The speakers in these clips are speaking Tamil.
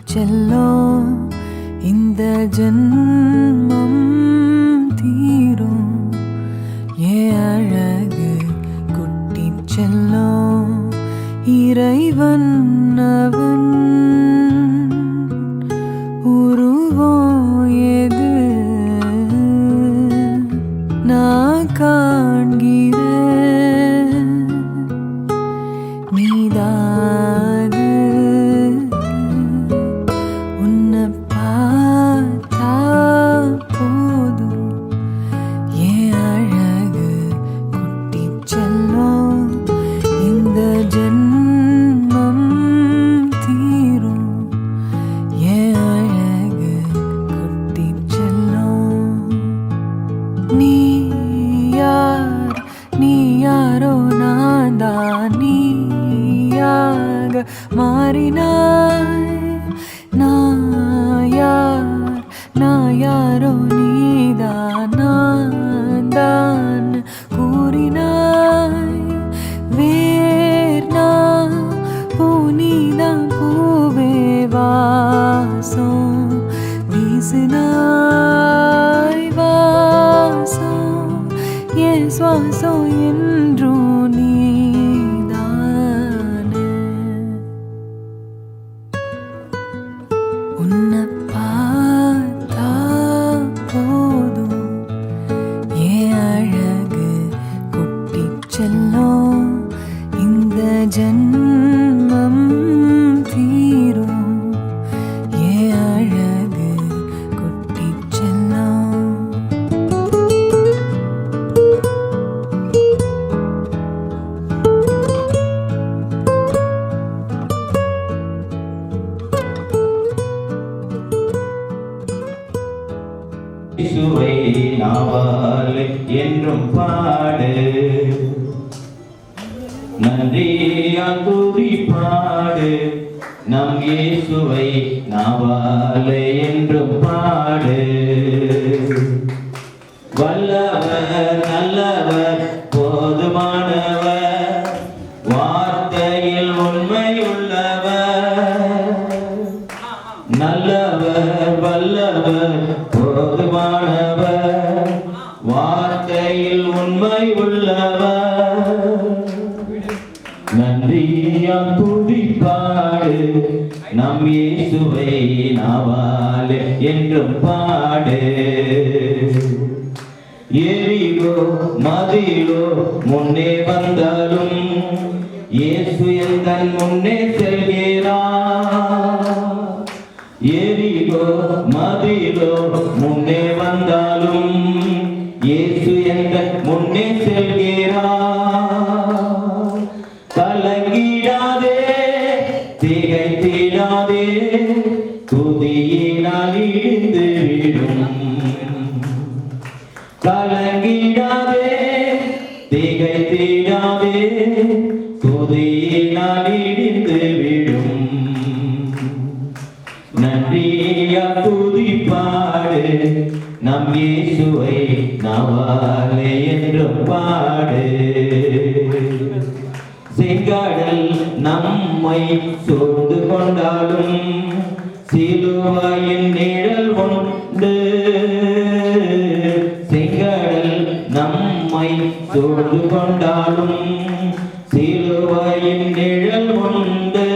செல்லும் இந்த ஜன்மம் தீரும் அழகு குட்டி செல்லும் இறைவன் அவன் உருவம் எது நான் காண்கிறேன் நீதாது உன்னை பார்த்தா போதும் அழகு குட்டி செல்லும் இந்த ஜன்மம் தீரும் அழகு குட்டி செல்லும் நீ யாரோ நான் நீயாக மாறினாய் நான் யாரோ நீதான் நான் கூறினாய் வேர்னா பூனிதான் பூவே வாசம் வீசினாய் வாசம் என் சுவாசம் என்றும் நீதானே உன்னை பார்த்தா போதும் அழகு குட்டி செல்லும் இந்த ஜன்மம் தீரும் அழகு குட்டி செல்லும் இயேசுவை நாவால் என்றும் பாடு நன்றியால் துதி பாடு நம் இயேசுவை நாவால் என்றும் பாடு வல்லவர் நல்லவர் போதுமானவர் வார்த்தையில் உண்மை உள்ளவர் நல்லவர் வல்லவர் போதுமானவர் வார்த்தையில் உண்மை உள்ளவர் நன்றியால் துதி பாடு நம் இயேசுவை நாவால் என்றும் பாடு எரிகோ மதிலோ முன்னே வந்தாலும் இயேசு எந்தன் முன்னே செல்கிறார் எரிகோ மதிலோ முன்னே வந்தாலும் இயேசு எந்தன் முன்னே செல்கிறார் கலங்கிடாதே திகைத்திடாதே துதியினால் இடிந்து விடும் கலங்கிடாதே திகைத்திடாதே துதியினால் இடிந்து விடும் நன்றியால் துதி பாடு நம் இயேசுவை நாவாலே என்றும் பாடு செங்கடல் நம்மை சூழ்ந்து கொண்டாலும் சிலுவையின் நிழல் உண்டு செங்கடல் நம்மை சூழ்ந்து கொண்டாலும் சிலுவையின் நிழல் உண்டு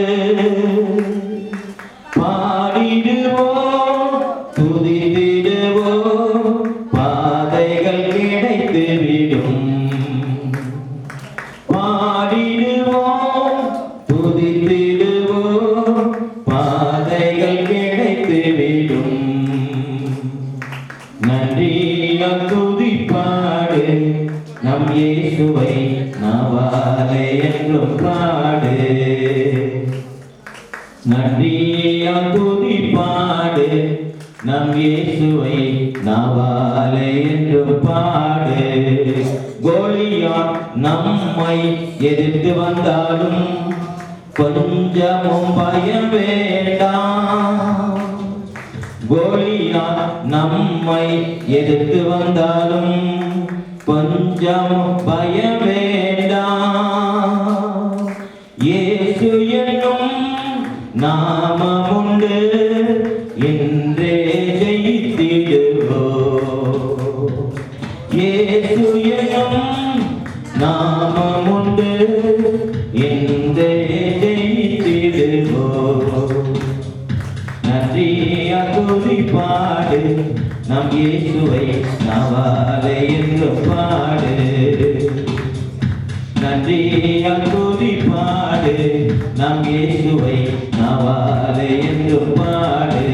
பாடிடுவோம் துதித்திடுவோம் பாதைகள் கிடைத்துவிடும் பாடிடுவோம் துதித்திடுவோம் பாதைகள் கிடைத்துவிடும் நன்றியால் துதி பாடு நம் இயேசுவை நாவாலே என்றும் பாடு நன்றியால் துதி பாடு நம் இயேசுவை நாவாலே என்றும் பாடு கோலியாத் நம்மை எதிர்த்து வந்தாலும் கொஞ்சமும் பயம் வேண்டாம் கோலியாத் நம்மை எதிர்த்து வந்தாலும் கொஞ்சமும் பயம் வேண்டாம் இயேசு என்னும் நாமமுண்டு இயேசுவை நாவாலே என்று பாடு நன்றியால் துதி பாடு நாம் இயேசுவை நாவாலே என்று பாடு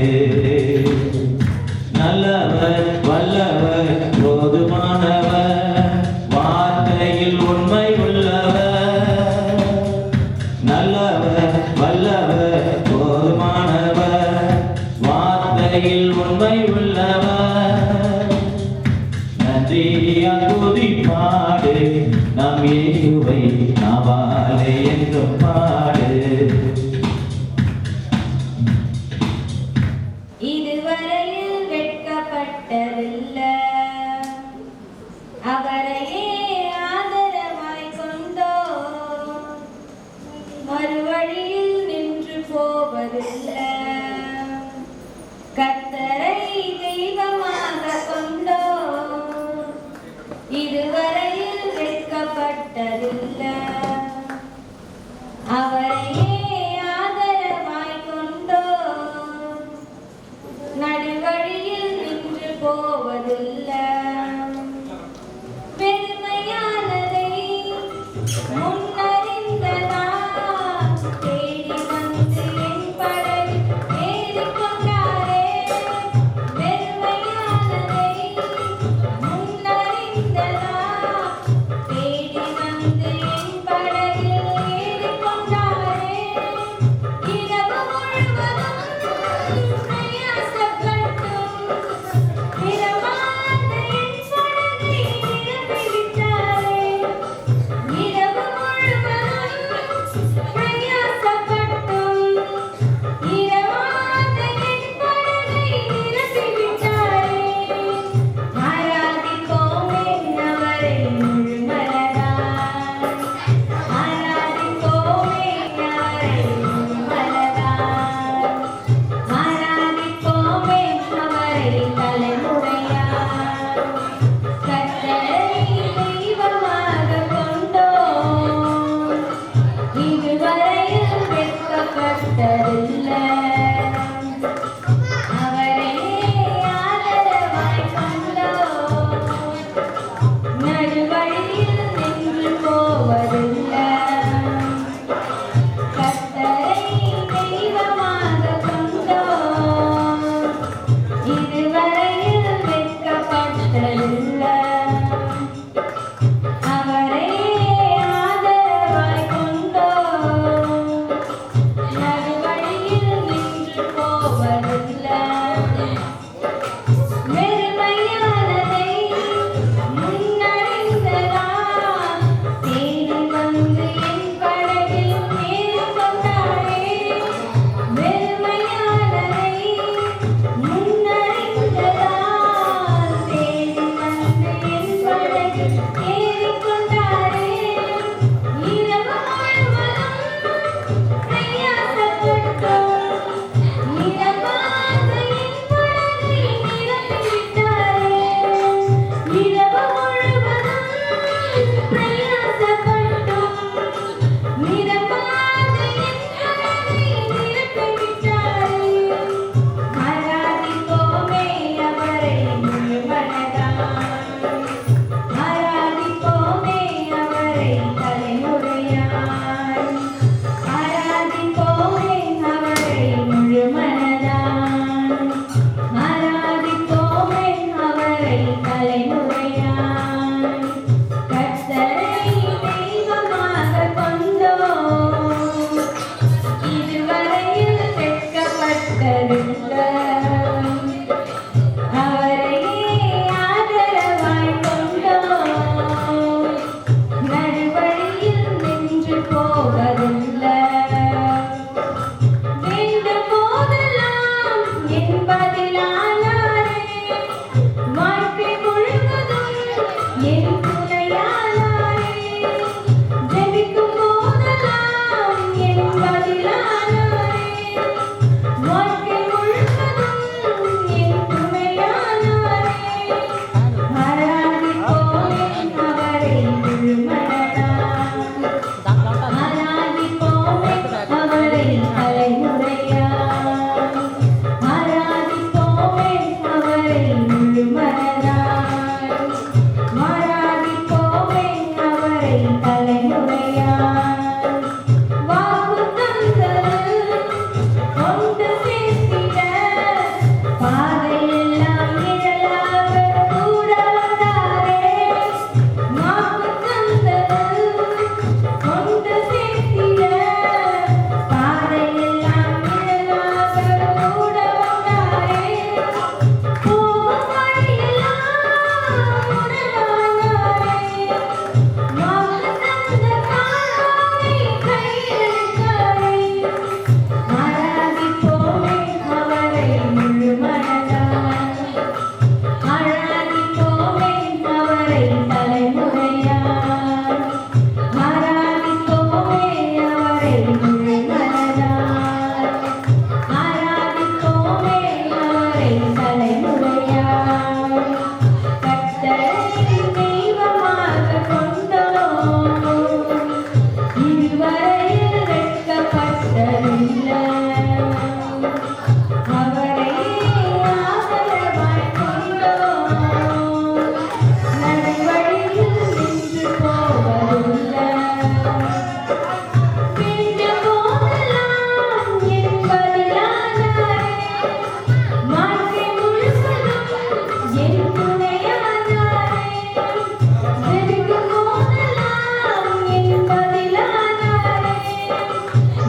நல்லவர் வல்லவர் போதுமானவர் வார்த்தையில் உண்மை உள்ளவர் நல்லவர் வல்லவர் போதுமானவர் வார்த்தையில் உண்மை உள்ளவர் நன்றியால் துதி பாடு நாம் இயேசுவை நாவாலே என்று பாடு இதுவரையில் வெட்கப்பட்டதில்ல அவரையே ஆதரவாய் கொண்டோ மறுவழியில் நின்று போவதில்லை கர்த்தரை தெய்வமாக கொண்டோ இதுவரையில் வெட்கப்பட்டதில்ல அவரையே ஆதரவாய் கொண்டோ நடுவழியில் நின்று போவதில்லை பெருமையானதை முன்னறிந்ததா தேடி வந்து என் படை ஏறிக்கொண்டாரே பெருமையானதை முன்னறிந்ததா தேடி வந்து என் படகில் ஏறிக்கொண்டாரே இரவு முழுவதும் பிரயாசப்பட்டும் இரவாத என் படகை நிரப்பிவிட்டாரே இரவு முழுவதும் பிரயாசப்பட்டும் இரவாத என் படகை நிரப்பிவிட்டாரே ஆராதிப்போமே அவரை முழுமனதாய் ஆராதிப்போமே அவரை முழுமனதாய் ஆராதிப்போமே அவரை தலைமுறையாய் கர்த்தரை தெய்வமாக கொண்டோம் இதுவரையில் வெட்கப்பட்டதில்லை அவரே ஆதரவாய் கொண்டோம் நடுவழியில் நின்று போவதில்லை கர்த்தரை தெய்வமாக கொண்டோம் இதுவரையில் வெட்கப்பட்டதில்லை அவரே ஆதரவாய் கொண்டோம் நடுவழியில்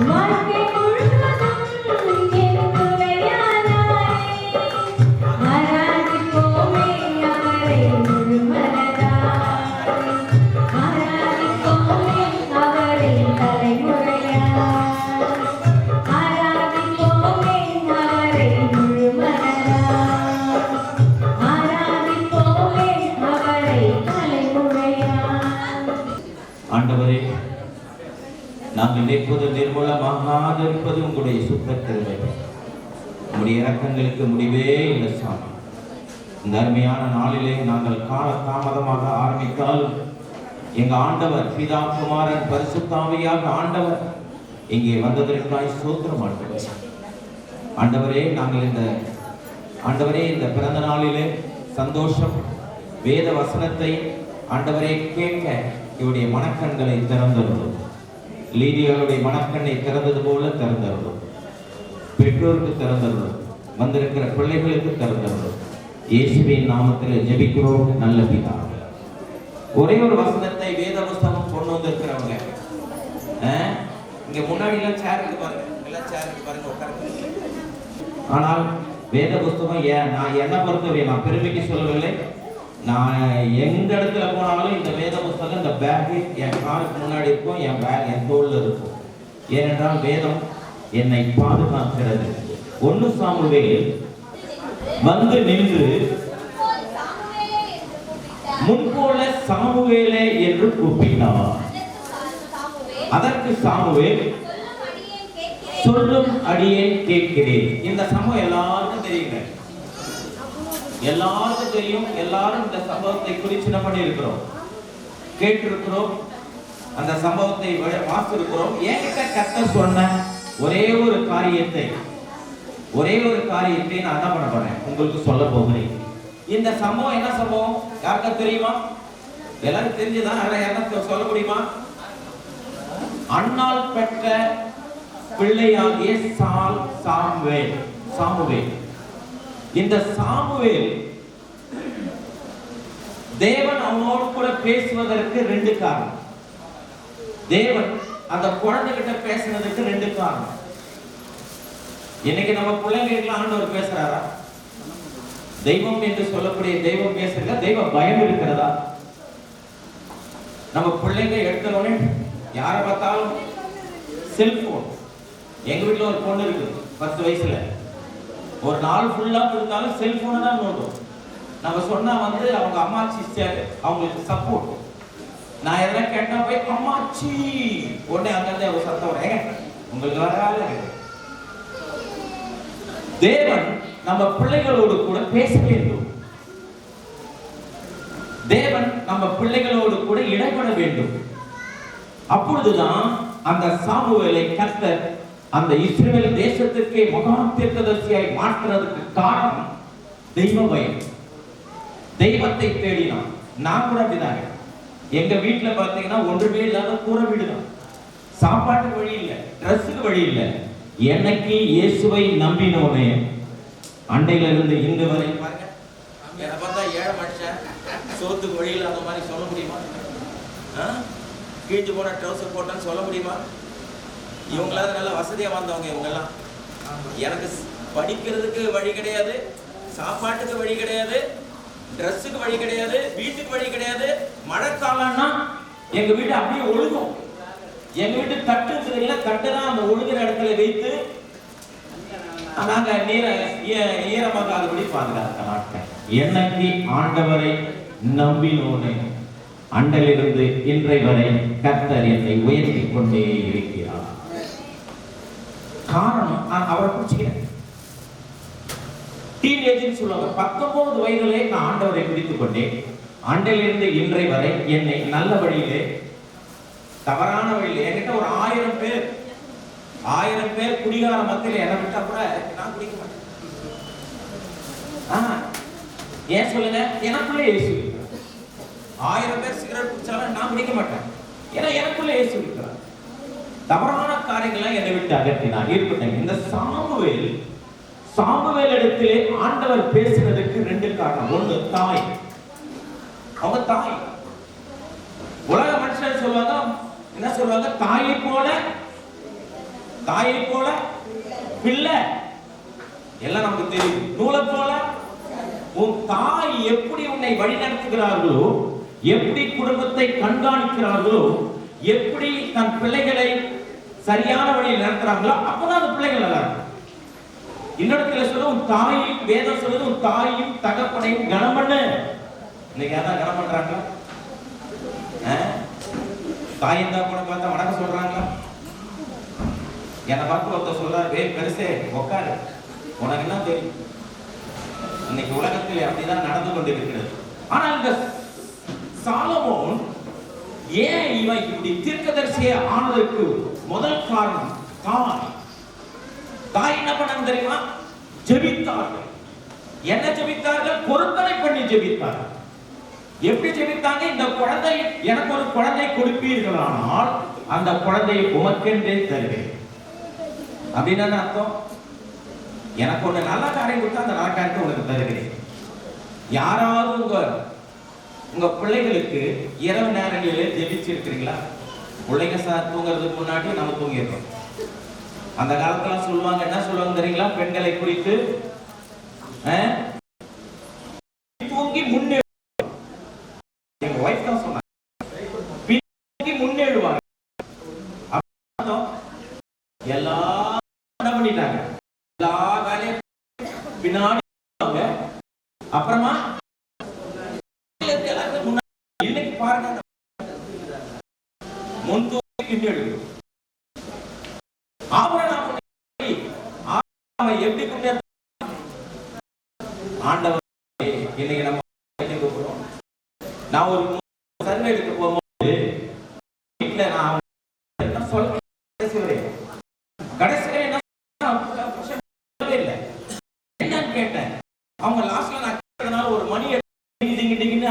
வாழ்க்கை முழுவதும் என் துணையானாரே. ஆராதிப்போமே அவரை முழுமனதாய். ஆராதிப்போமே அவரை தலைமுறையாய். ஆராதிப்போமே அவரை முழுமனதாய். ஆராதிப்போமே அவரை தலைமுறையாய். ஆண்டவரே, நாங்கள் நிற்பது நிர்மூலமாகாத இருப்பது உங்களுடைய சுத்த கிருபை. உங்களுடைய இரக்கங்களுக்கு முடிவே இல்லை சாமி. இந்த அருமையான நாளிலே நாங்கள் கால தாமதமாக ஆரம்பித்தாலும் எங்க ஆண்டவர் பிதா குமாரன் பரிசுத்தாவியாக ஆண்டவர் இங்கே வந்ததற்காய் ஸ்தோத்திரம் ஆண்டவரே. ஆண்டவரே, நாங்கள் இந்த பிறந்த நாளிலே சந்தோஷம் வேத வசனத்தை ஆண்டவரே கேட்க இவருடைய மனக்கண்களை திறந்தருளும். லீடியாவுடைய மனக்கண்ணை திறந்தது போல திறந்தருளும். பெற்றோருக்கு திறந்தருளும். வந்திருக்கிற பிள்ளைகளுக்கு திறந்தருளும். இயேசுவின் நாமத்தில் ஜெபிக்கிறோம் நல்ல பிதாவே. ஒரே ஒரு வசனத்தை வேத புஸ்தகம் கொண்டு வந்திருக்கிறவங்க இங்க முன்னாடி எல்லாம் சேருக்கு பாருங்க உட்காருங்க. ஆனால் வேத புஸ்தகம் நான் என்ன பொறுத்தவரை நான் பெருமைக்கு சொல்லவில்லை. நான் எந்த இடத்துல போனாலும் இந்த வேத புஸ்தகம் இந்த பேக் என் காலுக்கு முன்னாடி இருக்கும், என் பேக் என் தோளில் இருக்கும். ஏனென்றால் வேதம் என்னை பாதுகாக்கிறது. 1 சாமுவேல் வந்து நின்று முன்போல சாமுவேலே என்று கூப்பிட்டார். அதற்கு சாமுவேல் சொல்லும் அடியேன் கேட்கிறேன். இந்த சம்பவம் எல்லாருக்கும் தெரியும். எல்லாரும் இந்த சம்பவத்தை குறித்து பண்ணி இருக்கிறோம், கேட்டிருக்கிறோம், அந்த சம்பவத்தை வாசித்திருக்கிறோம். என்கிட்ட கர்த்தர் சொன்ன ஒரே ஒரு காரியத்தை நான் என்ன பண்ண போறேன் உங்களுக்கு சொல்ல போகிறேன். இந்த சம்பவம் என்ன சம்பவம் யாருக்கா தெரியுமா? எல்லாரும் தெரிஞ்சுதான். யாருக்கா சொல்ல முடியுமா? அன்னாள் பெற்ற பிள்ளையாகிய சாமுவேல். இந்த சாமுவேல் தேவன் அவனோடு கூட பேசுவதற்கு 2 காரணம். தேவன் அந்த குழந்தைகிட்ட பேசுனதுக்கு 2 காரணம். இன்னைக்கு நம்ம பிள்ளைங்களுக்கு ஆண்டவர் பேசுறாரா? தெய்வம் என்று சொல்லக்கூடிய தெய்வம் பேசுறதா? தெய்வ பயம் இருக்கிறதா? நம்ம பிள்ளைங்க எடுத்தவொடனே யாரை பார்த்தாலும் செல்போன். எங்க வீட்டுல ஒரு பொண்ணு இருக்கு 10 வயசுல. ஒரு நாள் ஃபுல்லா கொடுத்தாலும் செல்போனை தான் நோட்டும். நம்ம சொன்னா அவங்க அம்மாச்சி அவங்களுக்கு சப்போர்ட். நான் எதெல்லாம் கேட்டா போய் அம்மாச்சி உடனே அங்கிருந்து அவங்க சத்தம் வரேங்க உங்களுக்கு வராது. தேவன் நம்ம பிள்ளைகளோடு கூட பேச வேண்டும். தேவன் நம்ம பிள்ளைகளோடு கூட இடைபட வேண்டும். அப்பொழுதுதான் அந்த சாமுவேலை கர்த்தர் அந்த இஸ்ரவேல் தேசத்துக்கே மகா தீர்க்கதரிசியாய் மாற்றுறதுக்கு காரணம் தெய்வ பயம். தெய்வத்தை தேடினான். நான் கூட அப்படிதாங்க. எங்க வீட்டுல பாத்தீங்கன்னா ஒன்றுமே இல்லாத கூரை வீடு தான். சாப்பாட்டுக்கு வழி இல்லை, ட்ரெஸ்ஸுக்கு வழி இல்லை. என்னைக்கு இயேசுவை நம்பினோனே அண்டையில இருந்து இன்று வரை பாருங்க. என்ன பார்த்தா ஏழை மனுஷன் சோத்துக்கு வழி இல்லாத மாதிரி சொல்ல முடியுமா? கீழ்ச்சி போன ட்ரௌசர் போட்டான்னு சொல்ல முடியுமா? இவங்களாவது நல்லா வசதியா வந்தவங்க. இவங்கெல்லாம் எனக்கு படிக்கிறதுக்கு வழி கிடையாது, சாப்பாட்டுக்கு வழி கிடையாது, ட்ரெஸ்ஸுக்கு வழி கிடையாது, வீட்டுக்கு வழி கிடையாது. மழைக்காலம்னா எங்க வீடு அப்படியே ஒழுகும். எங்க வீட்டு தட்டு இருக்குதுல்ல, தட்டு தான் அந்த ஒழுகிற இடத்துல வைத்து நாங்க ஈரமாகாதபடி பாதுகாக்க மாட்டேன். என்னைக்கு ஆண்டவரை நம்பினோனே அண்டையிலிருந்து இன்றை வரை கர்த்தர் என்னை உயர்த்தி கொண்டே இருக்கிறார். காரணம் நான் அவரை பிடிச்சிக்கிறேன். டீனேஜ்னு சொல்லுவாங்க. 19 வயதிலே நான் ஆண்டவரை பிடித்துக் கொண்டேன். அண்டையிலிருந்து இன்றை வரை என்னை நல்ல வழியிலே தவறான வழியிலே என்கிட்ட ஒரு 1000 பேர் குடிகார மத்தியில என்ன விட்டா கூட நான் குடிக்க மாட்டேன். ஏன் சொல்லுங்க? எனக்குள்ளே இயேசு இருக்கிறார். 1000 பேர் சிகரெட் குடிச்சாலும் நான் குடிக்க மாட்டேன். ஏன்னா எனக்குள்ளே இயேசு இருக்கிறார். தவறான காரியங்களை என்னை விட்டு அகற்றினார். இருக்கட்டும். இந்த சாமுவேல் இடத்திலே ஆண்டவர் பேசினதுக்கு 2 காரணம். 1 தாய். அவங்க தாய். உலக மனுஷர் சொல்லுவாங்க, என்ன சொல்லுவாங்க? தாயை போல தாயை போல பிள்ளை எல்லாம் நமக்கு தெரியும். நூலை போல உன் தாய் எப்படி உன்னை வழி நடத்துகிறார்களோ, எப்படி குடும்பத்தை கண்காணிக்கிறார்களோ, எப்படி தன் பிள்ளைகளை சரியான வழியில் நடத்துறாங்களோ, அப்பதான் அந்த பிள்ளைகள் நல்லா இருக்கும். இன்னொருத்துல சொல்ல உன் தாயும், வேதம் சொல்லுது உன் தாயும் தகப்பனையும் கனம் பண்ணு. இன்னைக்கு யாராவது கனம் பண்றாங்களா? தாயும் தகப்பனை பார்த்தா வணக்கம் சொல்றாங்களா? என்னை பார்த்து ஒருத்தர் சொல்றாரு, வே பெருசே உட்காரு, உனக்கு என்ன தெரியும்? இன்னைக்கு உலகத்தில் அப்படிதான் நடந்து கொண்டிருக்கிறது. ஆனால் இந்த சாலமோன் ஏன் இவன் இப்படி தீர்க்கதரிசியே ஆனதற்கு முதல் காரணம் தாய் என்ன பண்ணாங்க தெரியுமா? ஜெபித்தார்கள். என்ன ஜெபித்தார்கள்? பொருத்தனை பண்ணி ஜெபித்தார்கள். எப்படி ஜெபித்தாங்க? இந்த குழந்தை, எனக்கு ஒரு குழந்தை கொடுப்பீர்களானால் அந்த குழந்தையை உமக்கென்றே தருவேன். அப்படின்னு என்ன அர்த்தம்? எனக்கு ஒண்ணு நல்ல காரியம் கொடுத்தா அந்த நல்ல காரியத்தை உனக்கு தருகிறேன். யாராவது உங்க பிள்ளைகளுக்கு இரவு நேரங்களில் ஜெபிச்சு இருக்கிறீங்களா? பிள்ளைங்க தூங்குறதுக்கு முன்னாடி நம்ம தூங்கிடுறோம். அந்த காலத்துல சொல்லுவாங்க, என்ன சொல்லுவாங்க தெரியுங்களா? பெண்களை குறித்து தூங்கி முன்னே, எங்க வைஃப் தான் சொன்னாங்க, தூங்கி முன்னேடுவாங்க. எல்லாம் பண்ணிட்டாங்க, எல்லா வேலையும் பின்னாடி, அப்புறமா இன்னைக்கு பாருங்க முன் தூங்கி பின்னேடு. எப்படி ஆண்டவர் இன்னைக்கு நம்ம நான் ஒரு சர்வே எடுக்க போகும்போது வீட்டுல நான் என்ன சொல்ல கடைசியில இல்லை என்னன்னு கேட்டேன். அவங்க லாஸ்ட்ல நான் கேட்டதுனால ஒரு மணி டிங்கின்னு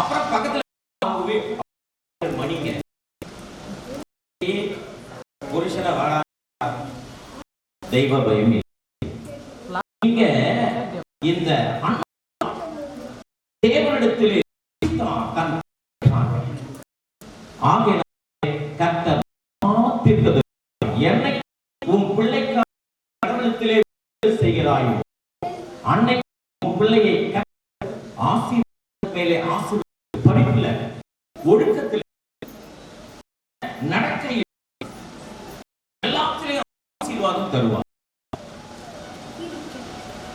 அப்புறம் பக்கத்துல மணிங்க புருஷனை வாடா தெய்வ பயம். இங்க இந்த தேவனிடத்திலே என்னை உன் பிள்ளைக்கு கடவுளத்திலே செய்கிறாயோ அன்னை உன் பிள்ளையை ஆசீர்வாதத்தின் மேலே ஆசீர்வாதம், படிப்புல, ஒழுக்கத்தில், நடக்கையில், எல்லாத்திலையும் ஆசீர்வாதம் தருவார்.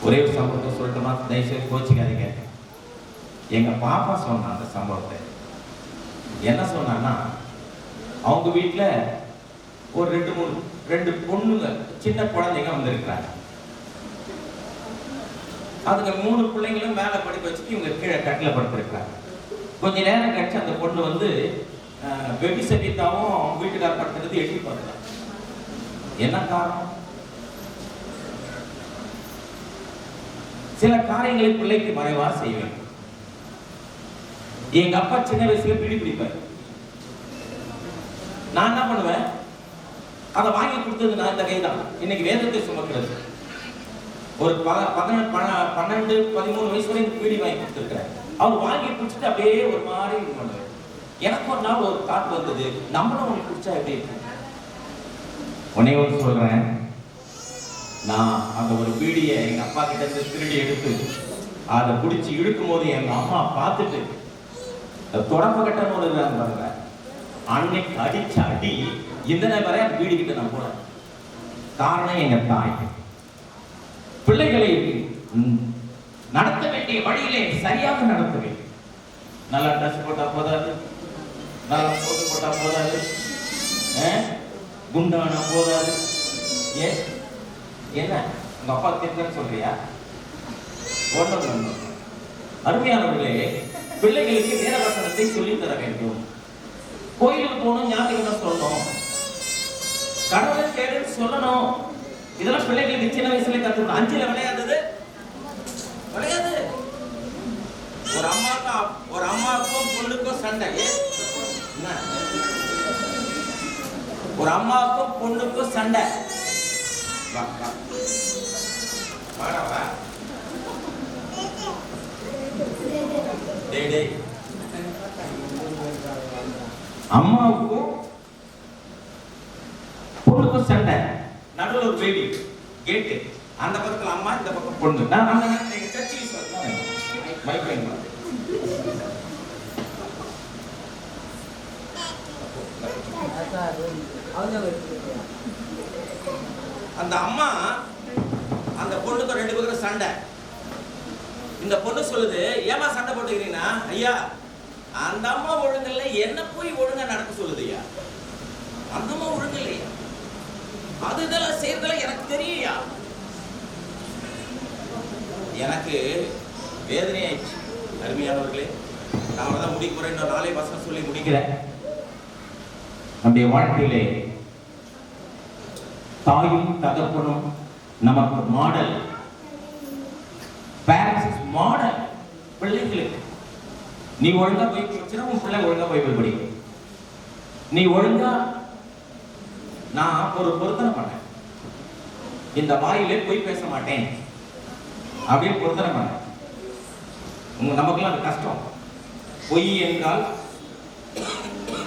ஒரே ஒரு சம்பவத்தை சொல்லட்டுமா? தயவுசெய்து கோச்சிக்காதீங்க. எங்க பாப்பா சொன்ன அந்த சம்பவத்தை. என்ன சொன்னான்னா, அவங்க வீட்டுல ஒரு ரெண்டு பொண்ணுங்க, சின்ன குழந்தைங்க வந்திருக்கிறாங்க. அதுங்க 3 பிள்ளைங்களும் மேல படிக்க வச்சுட்டு இவங்க கீழே கட்டில படுத்திருக்கிறாங்க. கொஞ்ச நேரம் கழிச்சு அந்த பொண்ணு வந்து பெபி சபிதாவும் அவங்க வீட்டுக்கார படுத்துறது எட்டி பார்த்தாங்க. என்ன காரணம்? சில காரியங்களை பிள்ளைக்கு மறைவா செய்வேன். எங்க அப்பா சின்ன வயசுல பிடி பிடிப்பார். நான் என்ன பண்ணுவேன்? அதை வாங்கி கொடுத்தது நான் இந்த கைதான். இன்னைக்கு வேதத்தை சுமக்கிறது. ஒரு 12, 13 வயசு வரை பீடி வாங்கி கொடுத்துருக்கிறேன். அவர் வாங்கி குடிச்சிட்டு அப்படியே ஒரு மாதிரி பண்ணுவேன். எனக்கு ஒரு நாள் ஒரு தாட் வந்தது, நம்மளும் உங்களுக்கு குடிச்சா எப்படி இருக்கும்? உடனே ஒன்று சொல்றேன், நான் அந்த ஒரு பீடியை எங்க அப்பா கிட்ட இருந்து திருடி எடுத்து அதை குடிச்சு இழுக்கும் போது எங்க அம்மா பார்த்துட்டு தொடப்ப கட்டணும் பாருங்க, அன்னைக்கு அடிச்ச அடி இந்த வரை அந்த பீடி கிட்ட நான் போனேன். காரணம் எங்க தாய். பிள்ளைகளை நடத்த வேண்டிய வழியிலே சரியாக நடத்த வேண்டும். நல்லா ட்ரெஸ் போட்டா போதாது, நல்லா போட்டு போட்டா போதாது, குண்டானா போதாது. ஏன் என்ன உங்க அப்பா திட்டன்னு சொல்றியா? ஒண்ணு அருமையானவர்களே, பிள்ளைகளுக்கு வேத வசனத்தை சொல்லித் தர வேண்டும். கோயிலுக்கு போகணும், ஞாபகம் சொல்லணும், கடவுளை தேடுன்னு சொல்லணும். இதெல்லாம் பிள்ளைகளுக்கு சின்ன வயசுல கத்துக்கணும். 5ல விளையாடுறது விளையாது. ஒரு அம்மாவுக்கும் பொண்ணுக்கும் சண்டை. ஒரு அம்மாவுக்கும் பொண்ணுக்கும் சண்டை. அம்மாவுக்கும் பொண்ணுக்கும் சண்டை, நடுவில் ஒரு பேபி கேட்டு, அந்த பக்கத்துல அம்மா, இந்த பக்கம் பொண்ணு. நான் எங்க சர்ச்சில் சொல்றேன், மைக் அந்த அம்மா அந்த பொண்ணுக்கு ரெண்டு பேரும் சண்டை. இந்த பொண்ணு சொல்லுது, ஏமா சண்டை போட்டுக்கிறீங்கன்னா, ஐயா அந்த அம்மா ஒழுங்கு இல்லை, என்ன போய் ஒழுங்கா நடக்க சொல்லுது ஐயா. அந்த அம்மா ஒழுங்கு இல்லையா, அது இதெல்லாம் செய்யறதெல்லாம் எனக்கு தெரியா. எனக்கு வேதனை ஆயிடுச்சு. அருமையானவர்களே, நான் தான் முடிக்க போறேன், இன்னும் 4 வசனம் சொல்லி முடிக்கிறேன். நம்முடைய வாழ்க்கையிலே தாயும் தகப்பனும் நமக்கு மாடல். பேரண்ட்ஸ் மாடல் பிள்ளைகளுக்கு. நீ ஒழுங்கா போய் படிச்சா உன் பிள்ளை ஒழுங்கா போய் படிக்கும். நீ ஒழுங்கா, நான் ஒரு பொருத்தனை பண்ணேன், இந்த வாயிலே போய் பேச மாட்டேன் அப்படின்னு பொருத்தனை பண்ணேன். நமக்குலாம் அது கஷ்டம். பொய் என்றால்,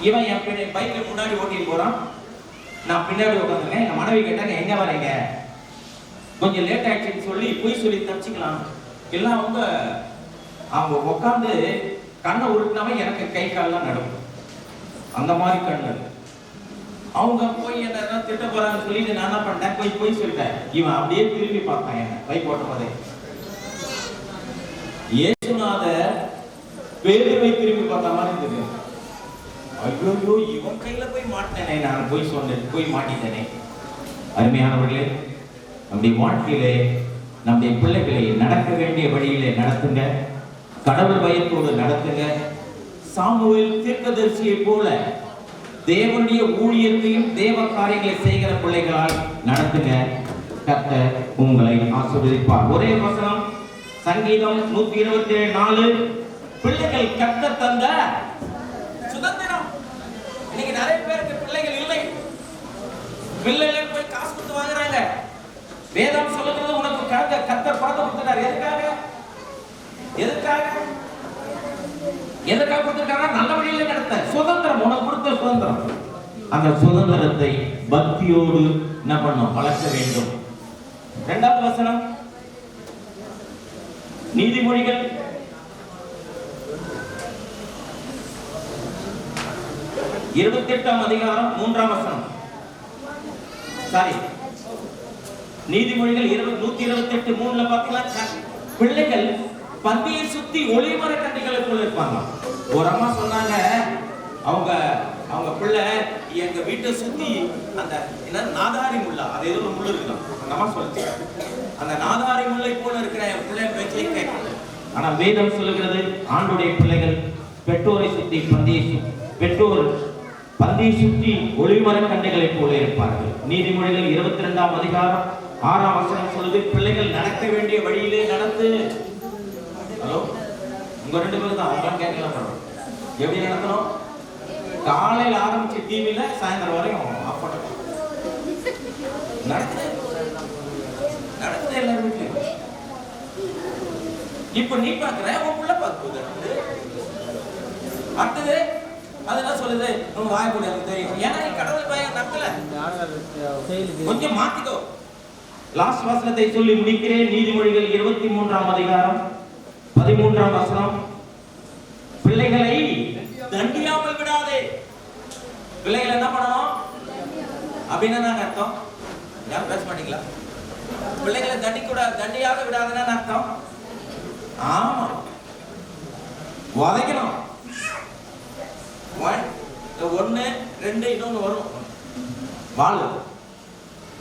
இவன் என் பைக்ல முன்னாடி ஓட்டிட்டு போறான், நான் பின்னாடி உட்காந்துருக்கேன். என் மனைவி கேட்டாங்க, எங்க வரீங்க, கொஞ்சம் லேட் ஆயிடுச்சுன்னு சொல்லி பொய் சொல்லி தப்பிச்சுக்கலாம். எல்லாம் அவங்க உட்காந்து கண்ணை உருட்டினாவே எனக்கு கை காலெல்லாம் நடக்கும். அந்த மாதிரி கண்ணு. அவங்க போய் என்ன திட்ட போறாங்கன்னு சொல்லிட்டு நான் என்ன பண்ணேன், போய் சொல்லிட்டேன். இவன் அப்படியே திரும்பி பார்த்தான், என்ன பைக் ஓட்ட போதே. இயேசுநாதர் பேதுருவை திரும்பி பார்த்த மாதிரி இருந்தது. ஐயோ, இவன் கையில போய் மாட்டேனே, நான் போய் மாட்டிட்டேனே. அருமையானவர்களே, நம்முடைய வாழ்க்கையிலே நம்முடைய பிள்ளைகளை நடக்க வேண்டிய வழியிலே நடத்துங்க. கடவுள் பயத்தோடு நடத்துங்க. சாமுவேல் தீர்க்கதரிசியை போல தேவனுடைய ஊழியத்தையும் தேவ காரியங்களை செய்கிற பிள்ளைகளால் நடத்துங்க. கர்த்தர் உங்களை ஆசீர்வதிப்பார். ஒரே வசனம், சங்கீதம் 127:4. பிள்ளைகள் கர்த்தர் தந்த சுதந்திரம். இன்னைக்கு நிறைய பேருக்கு பிள்ளைகள் இல்லை. பிள்ளைகள் போய் காசு கொடுத்து வாங்குறாங்க. வேதம் சொல்லுகிறது, உனக்கு கர்த்தர் பணத்தை கொடுத்துட்டார். எதுக்காக கொடுத்திருக்காங்க? நல்ல வழியில நடத்த சுதந்திரம். உனக்கு கொடுத்த சுதந்திரம். அந்த சுதந்திரத்தை பக்தியோடு என்ன பண்ணணும், வளர்க்க வேண்டும். 2வது வசனம், நீதிமொழிகள் 28ஆம் அதிகாரம் 3ஆம் வசனம். நீதிமொழிகள் 128:3 பார்த்தீங்கன்னா, பிள்ளைகள் பந்தியை சுத்தி ஒளிமர கண்டிகளை போல இருப்பாங்க. ஒரு அம்மா சொன்னாங்க, அவங்க பிள்ளை எங்க வீட்டை சுத்தி அந்த என்ன நாதாரி முள்ளா, அது ஏதோ ஒரு முள்ளு இருக்குதான், அந்த அம்மா சொல்லுச்சு, அந்த நாதாரி முல்லை போல இருக்கிற என் பிள்ளை பேச்சை கேட்கல. ஆனா வேதம் சொல்லுகிறது, ஆண்டுடைய பிள்ளைகள் பெற்றோரை சுத்தி பந்தியை சுற்றி ஒளிமர கண்டைகளை போல இருப்பார்கள். நீதிமொழிகள் 22ஆம் அதிகாரம் 6ஆம் வசனம் சொல்லுது, பிள்ளைகள் நடக்க வேண்டிய வழியிலே நடந்து. ஹலோ, உங்க 2 பேரும் தான் அவங்க கேட்கலாம். எப்படி நடத்தணும்? காலையில் ஆரம்பிச்சு டிவில சாயந்தரம் வரையும் ஆஃப் பண்ணணும். நடக்குது எல்லாரும் வீட்லயும். இப்ப நீ பாக்குற, உன் புள்ள பார்க்குது. அடுத்தது அதெல்லாம் சொல்லுது, உங்க வாய்ப்பு எனக்கு தெரியும். ஏன்னா நீ கடவுள் பயம் நடத்தல. கொஞ்சம் மாத்திக்கோ. லாஸ்ட் வசனத்தை சொல்லி முடிக்கிறேன். நீதிமொழிகள் 23ஆம் அதிகாரம் 13ஆம் வசனம். பிள்ளைகளை தண்டியாமல் விடாதே. பிள்ளைகளை என்ன பண்ணணும் அப்படின்னு அர்த்தம். யாரும் பேச மாட்டீங்களா? பிள்ளைகளை தண்டியாக விடாதுன்னு அர்த்தம். ஆமா, உதைக்கணும். 1, 2 இன்னொன்னு வரும், வாழு.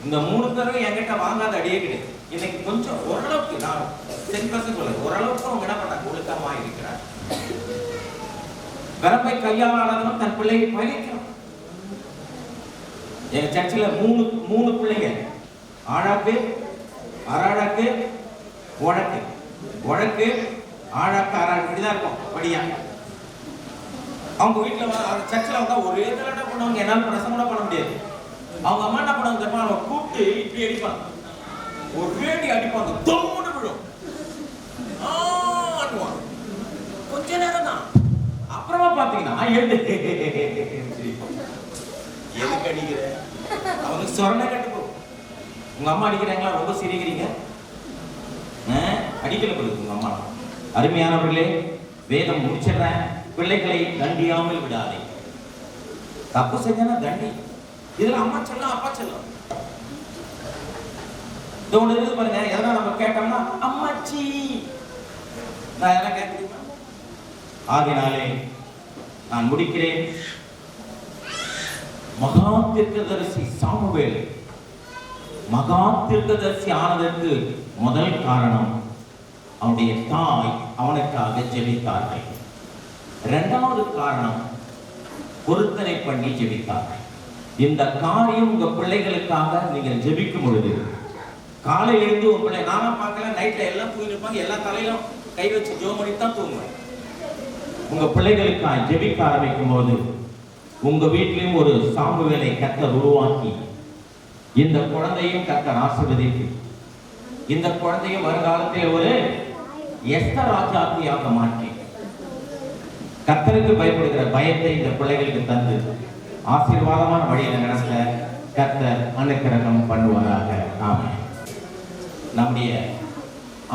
இந்த 3 தடவை என்கிட்ட வாங்காத அடியே கிடையாது. இன்னைக்கு கொஞ்சம் ஓரளவுக்கு, நான் 10% சொல்லுங்க, ஓரளவுக்கு அவங்க என்ன பண்ணாங்க, ஒழுக்கமா இருக்கிறார். வரப்பை கையாளாதவன் தன் பிள்ளையை பழிக்கணும். எங்க சர்ச்சில் 3 பிள்ளைங்க, ஆழாக்கு, அராழாக்கு, உழக்கு, ஆழாக்கு, அராழாக்கு, இப்படிதான் இருக்கும் படியா. அவங்க வீட்டில் சர்ச்சில் வந்தா ஒரே தடவை பண்ணுவாங்க, என்னால் பிரசங்கம் கூட பண்ண முடியாது. அவங்க அம்மா என்ன பண்ணுவாங்க தெரியுமா, அவங்க கூப்பிட்டு இப்படி அடிப்பாங்க, ஒரே அடிப்பாங்க, தொம்முன்னு விழும். கொஞ்ச நேரம் தான், அப்புறமா பாத்தீங்கன்னா எதுக்கு அடிக்கிற? அவனுக்கு சொரணை கட்டு போ. உங்க அம்மா அடிக்கிறாங்களா? ரொம்ப சிரிக்கிறீங்க. அடிக்கல கொடுக்கு உங்க அம்மா. அருமையானவர்களே, வேதம் முடிச்சிடுறேன். பிள்ளைகளை தண்டியாமல் விடாதே. தப்பு செஞ்சா தண்டி. இதுல அம்மா செல்லம் அப்பா செல்லம் ஒன்று இருக்குது பாருங்க. எதனா நம்ம கேட்டோம்னா அம்மாச்சி நான் எதனா கேட்க. ஆகினாலே நான் முடிக்கிறேன். மகா தீர்க்கதரிசி சாமுவேல் மகா தீர்க்கதரிசி ஆனதற்கு முதல் காரணம் அவனுடைய தாய் அவனுக்காக ஜெபித்தார்கள். இரண்டாவது காரணம் பொருத்தனை பண்ணி ஜெபித்தார்கள். இந்த காரியம் உங்க பிள்ளைகளுக்காக நீங்கள் ஜெபிக்கும் பொழுது காலையில இருந்து உங்க பிள்ளை நானா பார்க்கல, நைட்ல எல்லாம் தூங்கி இருப்பாங்க, எல்லா தலையிலும் கை வச்சு ஜோம் பண்ணி தான் தூங்குவேன். உங்க பிள்ளைகளுக்காக ஜெபிக்க ஆரம்பிக்கும் போது உங்க வீட்டிலையும் ஒரு சாமுவேலை கர்த்தர் உருவாக்கி இந்த குழந்தையும் கர்த்தர் ஆசீர்வதித்து இந்த குழந்தையும் வருங்காலத்தில் ஒரு எஸ்தர் ராஜாத்தியாக மாற்றி கர்த்தருக்கு பயப்படுகிற பயத்தை இந்த பிள்ளைகளுக்கு தந்து ஆசீர்வாதமான வழியில நடத்த கர்த்தர் அனுக்கிரகம் பண்ணுவாராக. ஆமென். நம்முடைய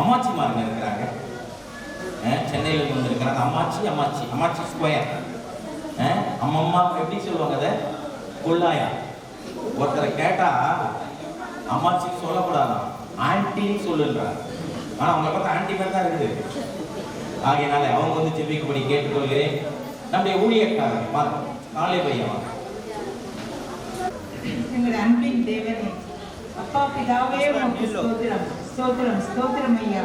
அம்மாச்சிமாருங்க இருக்கிறாங்க, சென்னையில இருந்து வந்திருக்கிறாங்க. அம்மாச்சி ஸ்கொயர். அம்மம்மா எப்படி சொல்லுவாங்க? அதை குள்ளாயா. ஒருத்தரை கேட்டா அம்மாச்சி சொல்லக்கூடாதான், ஆன்டின்னு சொல்லுன்றாங்க. ஆனா அவங்க பார்த்தா ஆன்டி மாதிரி தான் இருக்குது. ஆகையினால அவங்க வந்து ஜெபிக்கும்படி கேட்டுக்கொள்கிறேன். நம்முடைய ஊழியக்காரங்க பாருங்க, நாளை பையன். எங்கள் அன்பின் தேவனே, அப்பா பிதாவே, உமக்கு ஸ்தோத்திரம் ஸ்தோத்திரம் ஸ்தோத்திரம் ஐயா.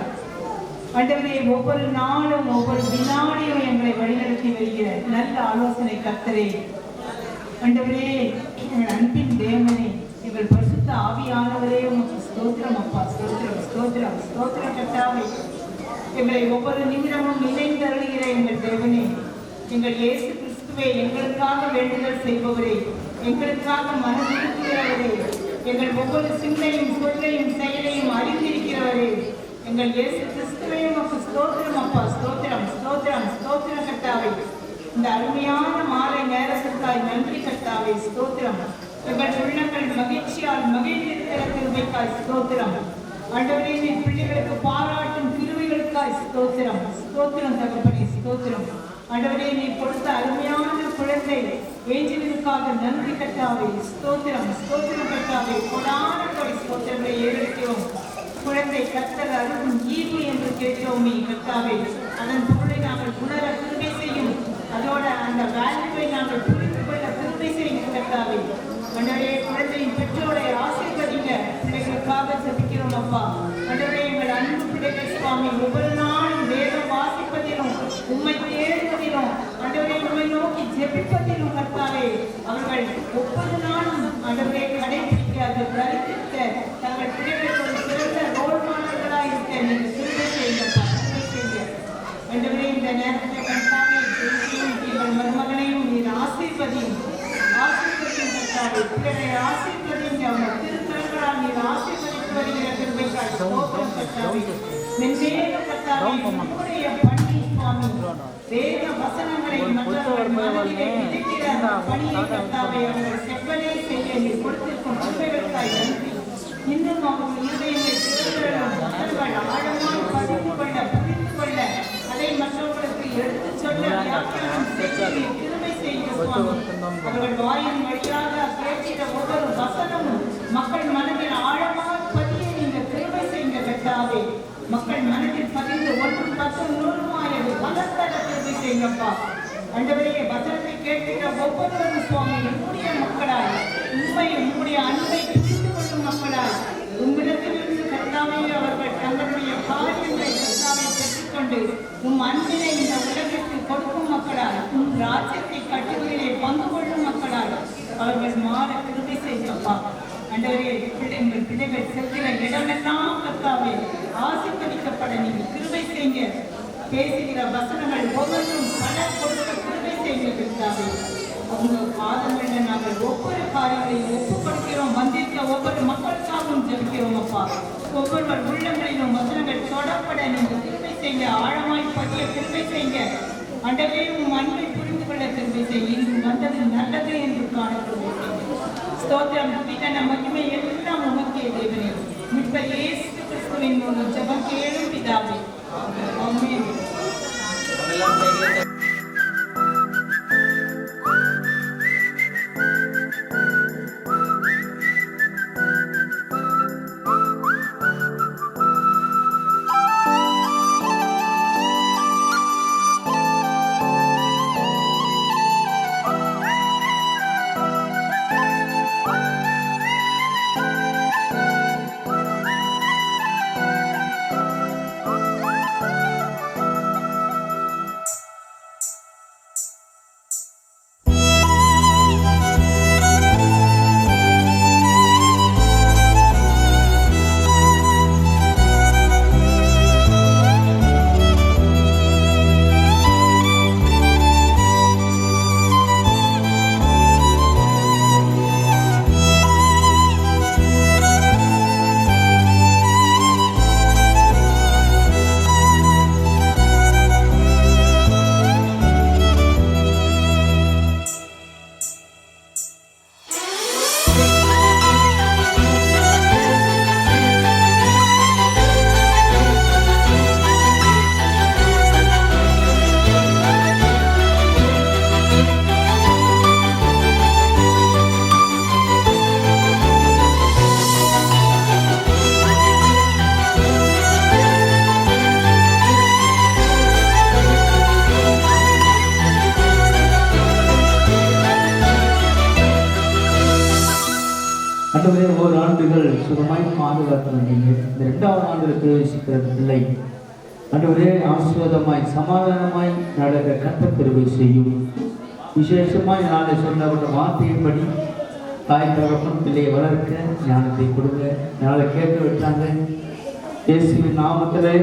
ஆண்டவரே, ஒவ்வொரு நாளும் ஒவ்வொரு வினாடியும் எங்களை வழிநடத்தி வருகிற நல்ல ஆலோசனை கர்த்தரே, ஆண்டவரே, எங்கள் அன்பின் தேவனே, எங்கள் பரிசுத்த ஆவியானவரே, உமக்கு ஸ்தோத்திரம் அப்பா. ஸ்தோத்திரம் ஸ்தோத்திரம் ஸ்தோத்திரம் கர்த்தாவே. எங்களை ஒவ்வொரு நிமிடமும் நினைந்தருளுகிற எங்கள் தேவனே, எங்கள் இயேசு கிறிஸ்துவே, எங்களுக்காக வேண்டுதல் செய்பவரே, எங்களுக்காக மனதிருக்கிறவரே, எங்கள் ஒவ்வொரு சிந்தையும் சொல்லையும் செயலையும் அறிந்திருக்கிறவரே, எங்கள் இயேசு கிறிஸ்துவே, உமக்கு ஸ்தோத்திரம் அப்பா. ஸ்தோத்திரம் ஸ்தோத்திரம் ஸ்தோத்திரம் கர்த்தாவே. இந்த அருமையான மாலை நேரத்திற்காய் நன்றி கர்த்தாவே. ஸ்தோத்திரம். எங்கள் உள்ளங்கள் மகிழ்ச்சியால் மகிழ்ந்திருக்கிற கிருபைக்காய் ஸ்தோத்திரம். ஆண்டவரே, நீ பிள்ளைகளுக்கு பாராட்டும் கிருபைகளுக்காய் ஸ்தோத்திரம். ஸ்தோத்திரம் தகப்பனே. ஸ்தோத்திரம். ஆண்டவரே, நீ கொடுத்த அருமையான குழந்தை ஏஞ்சலுக்காக நன்றி கர்த்தாவே. ஸ்தோத்திரம் ஸ்தோத்திரம் கர்த்தாவே. கொடான கொடை ஸ்தோத்திரங்களை ஏறெடுக்கிறோம். குழந்தை கர்த்தர் அருளும் ஈவு என்று கேட்டோமே கர்த்தாவே. அதன் பொருளை நாங்கள் உணர கிருபை செய்யும். அதோட அந்த வேல்யூவை நாங்கள் புரிந்து கொள்ள கிருபை செய்யும் கர்த்தாவே. ஆண்டவரே, குழந்தையின் பெற்றோரை ஆசீர்வதிங்க. பிள்ளைகளுக்காக ஜெபிக்கிறோம் அப்பா. ஆண்டவரே, எங்கள் அன்பு பிள்ளைகள் சுவாமி, ஒவ்வொரு நாளும் வேதம் வாசிப்பதிலும் உம்மை தேடுவதிலும் ஆண்டவரே உம்மை நோக்கி ஜெபிப்பதிலும் கர்த்தாவே அவர்கள் ஒவ்வொரு நாளும் ஆண்டவரே கடைபிடிக்க தரித்திருக்க தங்கள் பிள்ளைகளுக்கு ஒரு சிறந்த ரோல் மாடல்களாக இருக்க நீங்கள் கிருபை செய்யுங்கப்பா. கிருபை செய்யுங்க ஆண்டவரே. இந்த நேரத்தில் கர்த்தாவே, எங்கள் மருமகனையும் நீர் ஆசீர்வதியும் கர்த்தாவே. பிள்ளைகளை ஆசீர்வதிங்க. அவங்க திருத்தலங்களால் நீர் ஆசீர்வதித்து வருகிற கிருபைக்காய் ஸ்தோத்திரம் கர்த்தாவே. மென்மேலும் கர்த்தாவே, உம்முடைய பணி சுவாமி, வேத வசனங்களை மற்றவர்கள் மனதிலே விதைக்கிற பணியை கர்த்தாவே அவர்கள் செவ்வனே செய்ய நீர் கொடுத்திருக்கும் கிருபைகளுக்காய் நன்றி. இன்னும் அவர்கள் இருதயங்களை திறந்திரளும் அவர்கள் ஆழமாய் பதிந்து கொள்ள புரிந்து கொள்ள அதை மற்றவர்களுக்கு எடுத்துச் சொல்ல வியாக்கியானம் செய்ய கிருபை செய்ய சுவாமி. அவர்கள் வாயின் வழியாக பேசிட ஒவ்வொரு வசனமும் மக்கள் மனதில் ஆழமாக பதிய நீங்கள் கிருபை செய்ய கர்த்தாவே. மக்கள் மனதில் பதிந்து 1 10 100 பலத்தர கிருபை செய்யப்பா. ஆண்டவரே, வசனத்தை கேட்கிற ஒவ்வொருவரும் சுவாமி உம்முடைய மக்களாய் உம்முடைய அன்பை புரிந்து கொள்ளும் மக்களாய் உம்மிடத்திலிருந்து கர்த்தாவே அவர்கள் தங்களுடைய காரியங்களை கர்த்தாவை பெற்றுக்கொண்டு உம் அன்பினை இந்த உலகிற்கு கொடுக்கும் மக்களாய் உம் ராஜ்யத்தை கட்டுவதிலே பங்கு கொள்ளும் மக்களாய் அவர்கள் மாற கிருபை செய்யப்பா. ஆண்டவரே, எங்கள் பிள்ளைகள் செல்கிற இடமெல்லாம் கர்த்தாவே ஆசீர்வதிக்கப்பட நீங்கள் கிருபை செய்ய. பேசுகிற வசனங்கள் ஒவ்வொன்றும் பல கொடுக்க கிருபை செய்ய கர்த்தாவே. உங்கள் பாதங்களில் நாங்கள் ஒவ்வொரு காரியங்களையும் ஒப்புக்கொடுக்கிறோம். வந்திருக்க ஒவ்வொரு மக்களுக்காகவும் ஜெபிக்கிறோம் அப்பா. ஒவ்வொருவர் உள்ளங்களிலும் வசனங்கள் தொடப்பட நீங்கள் கிருபை செய்ய. ஆழமாய் பதிய கிருபை செய்ய. ஆண்டவரே, உம் அன்பை புரிந்து கொள்ள கிருபை செய்ய. இன்று வந்தது நல்லது என்று காண கிருபை செய்ய. ஸ்தோத்திரம் துதிக்க நமக்குமே எல்லாம் உமக்கே தேவனே. மீட்பர் இயேசு கிறிஸ்துவின் மூலம் ஜெபம் கேளும் பிதாவே. ஆமென். நம்மெல்லாம் கைகளை ஆண்டவரே, ஒரு ஆண்டுகள் சுகமாய் பாதுகாத்து வந்தீங்க. இந்த 2வது ஆண்டில் பிரவேசிக்கிற பிள்ளை ஆண்டவரே ஆசீர்வாதமாய் சமாதானமாய் நடக்க கர்த்தர் கிருபை செய்யும். விசேஷமாய் நாளை சொல்லப்பட்ட வார்த்தையின்படி தாய் தகப்பன் பிள்ளையை வளர்க்க ஞானத்தை கொடுங்க. நாளை கேட்க விட்டாங்க. இயேசுவின் நாமத்திலே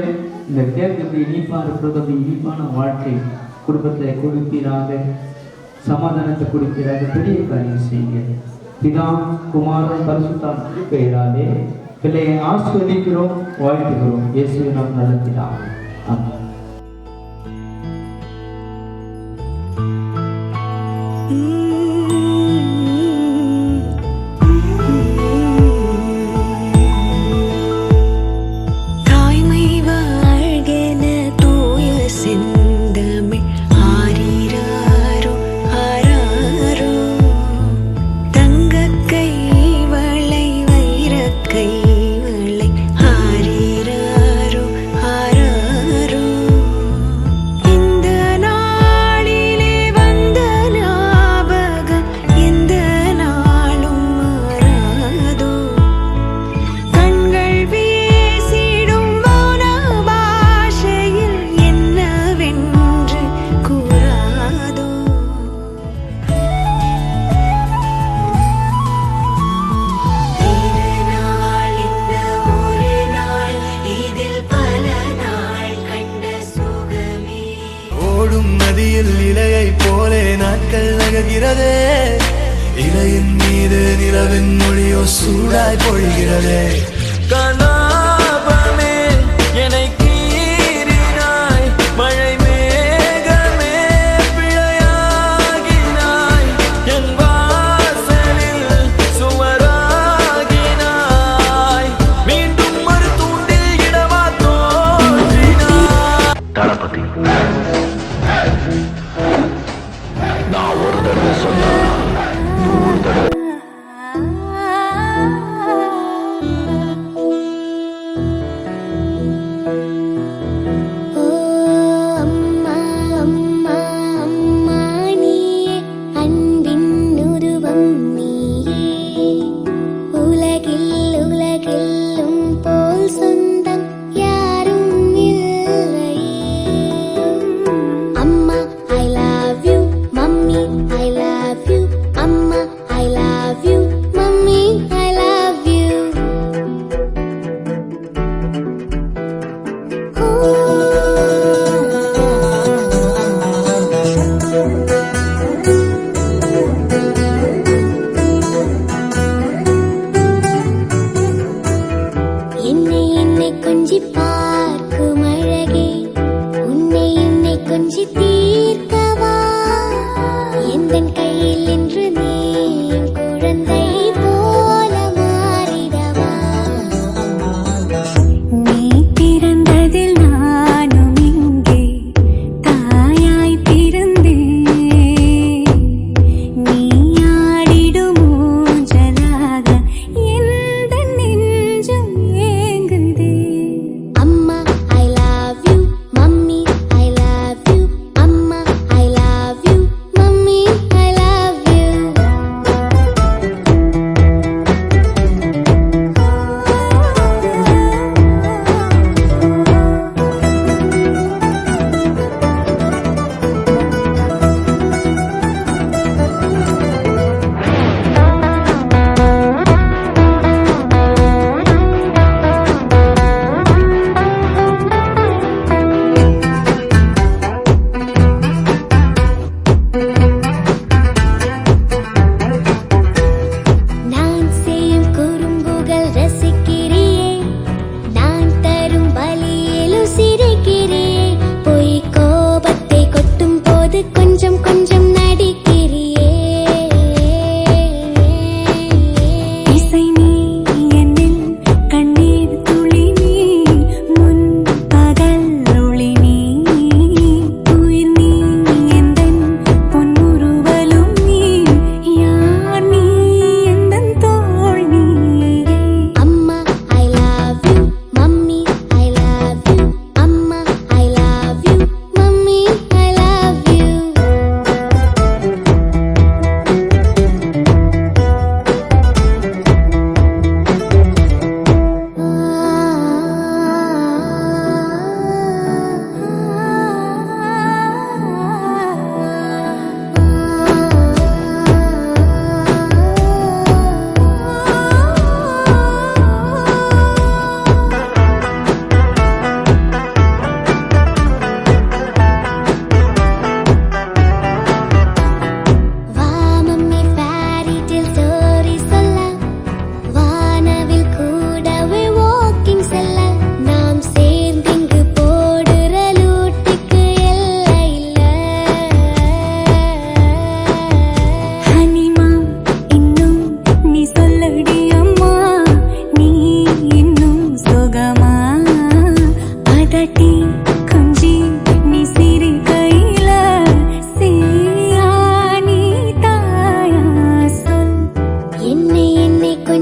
இந்த கேட்க இனிப்பா இருக்கிறது. அப்படி இனிப்பான வாழ்க்கை குடும்பத்தில் கொடுப்பீராக, சமாதானத்தை கொடுப்பீராக, பெரிய காரியம் செய்யுங்க. பிதா குமாரன் பரிசுத்தம் பெயராலே பிள்ளையை ஆஸ்வதிக்கிறோம், வாழ்த்துகிறோம். இயேசுவின் நாமத்தில் நல்ல பிதாவே. ஆமென். நதியில் இலையை போலே நாட்கள் நகர்கிறதே. இலையின் மீது நிலவின் மொழியோ சூடாய் பொழிகிறதே. கலாபமே என்னை கீறினாய், மழை மேகமே பிழையாகினாய், என் வாசலில் சுவராகினாய், மீண்டும் ஒரு தூண்டில் இடமா தோன்றினாய். தளபதி, நான் ஒரு தடவை சொன்னா 100 தடவை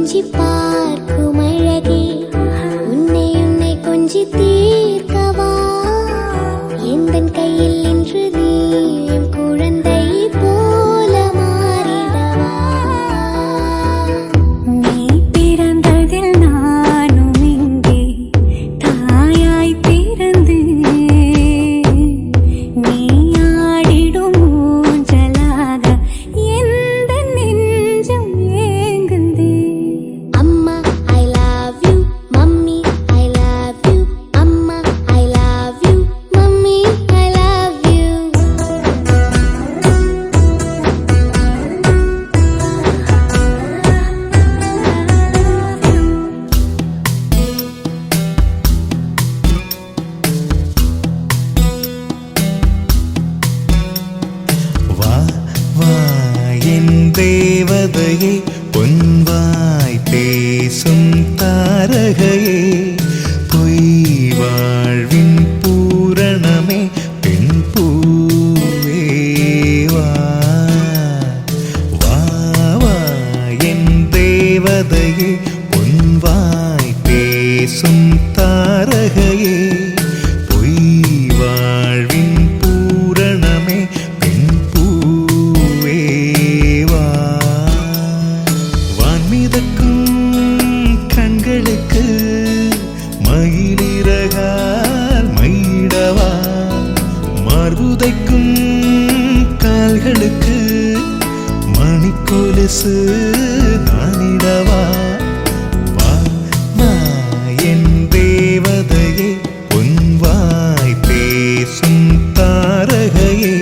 கொஞ்சி பார்க்கும் அழகே உன்னை உன்னை கொஞ்சி தீர்க்கவா எந்தன் கையில் இன்று நீ என் குழந்தை போல மாறிடவா நீ பிறந்ததில் நானும் இங்கே தாயாய் பிறந்து நீ ஆடிடும் ஊஞ்சலாக எந்த நெஞ்சம் ஏங்குதே. அம்மா I love you mummy I love you அம்மா I love you mummy I love you வா வா என் தேவதையே பொன்வாய் பேசும் தாரகையே பொய் வாழ்வின் பூரணமே பெண் பூவே வா வா வா என் தேவதையே பொன்வாய் பேசும் தாரகையே பொய் வாழ்வின் பூரணமே பெண் பூவே வா வான்மிதக்கும் கண்களுக்கு மயிலிறகால் மயிடவா மார்புதைக்கும் கால்களுக்கு மணிக்கொலுசு நானிடவா வா வா என் தேவதையே பொன்வாய் பேசும் தாரகையே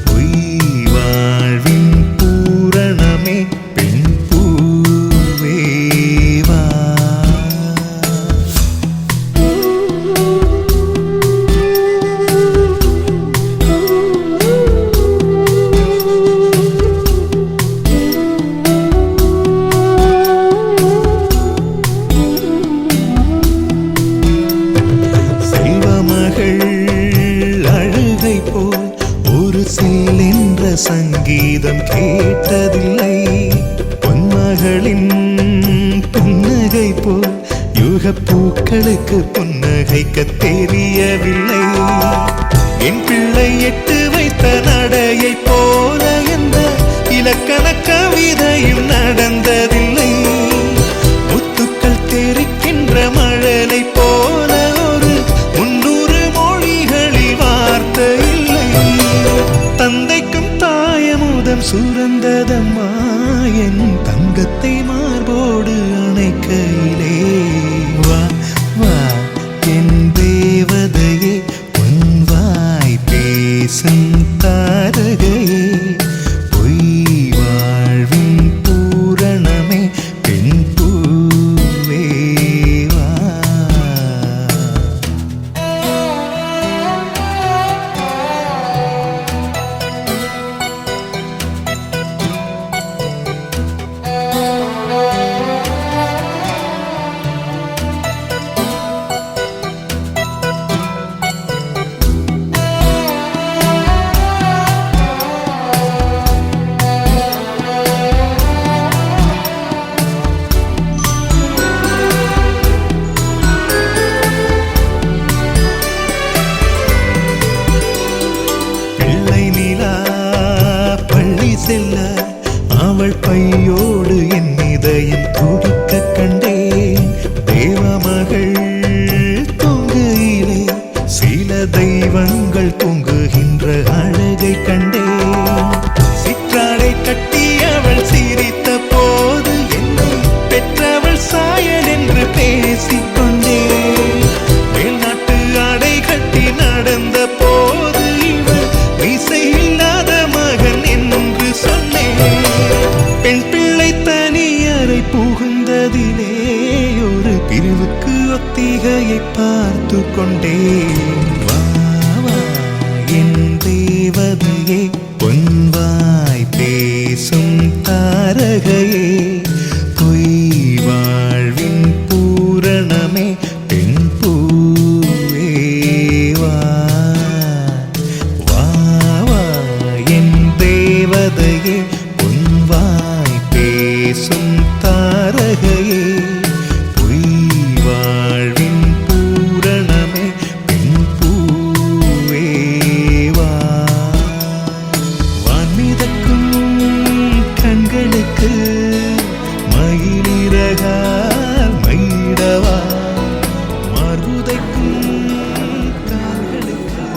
பொய் வாழ்வின் பூரணமே பெண் பூவே வா செல்வமகள் அழுகை போல் ஒரு சில்லென்ற சங்கீதம் கேட்டதில்லை பொன்மகளின் புன்னகை போல் யுகப் பூக்களுக்கு புன்னகைக்க தெரியவில்லை என் பிள்ளை எட்டு வைத்த நடையை போல என்ற இலக்கண கவிதையும் நடந்ததில்லை முத்துக்கள் தெரிக்கின்ற மழலை போல ஒரு 300 மொழிகளில் வார்த்தை இல்லை தந்தைக்கும் தாயமுதம் சுரந்ததம்மா என் தங்கத்தை மார்போடு அணைக்கையிலே வா வா என் தேவதையே பொன்வாய் பேசும் தாரகையே பொய் வாழ்வின் பூரணமே பெண் பூவே வா பிள்ளை நிலா பள்ளி செல்ல அவள் பையோடு என் இதயம் துடிக்க கண்டேன் தேவமகள் தூங்குயிலே சில தெய்வங்கள் தூங்குகின்ற அழகை கண்டேன் சிற்றாடை கட்டி அவள் சிரித்த போது என்னை பெற்றவள் சாயல் என்று பேசிக்கொண்டேன் மேல்நாட்டு ஆடை கட்டி நடந்த போது இவள் இசை இல்லாத மகன் என்று சொன்னேன் பெண் பிள்ளை தனியறை புகுந்ததிலே ஒரு பிரிவுக்கு ஒத்திகையை பார்த்து கொண்டேன் வா வா என் தேவதையே பொன்வாய் பேசும் தாரகையே பொய் வாழ்வின் பூரணமே பெண் பூவே வா வா வா என் தேவதையே பொன்வாய் பேசும் தாரகையே சிறகால் மைடவா மார்புதைக்கும் கால்களுக்கு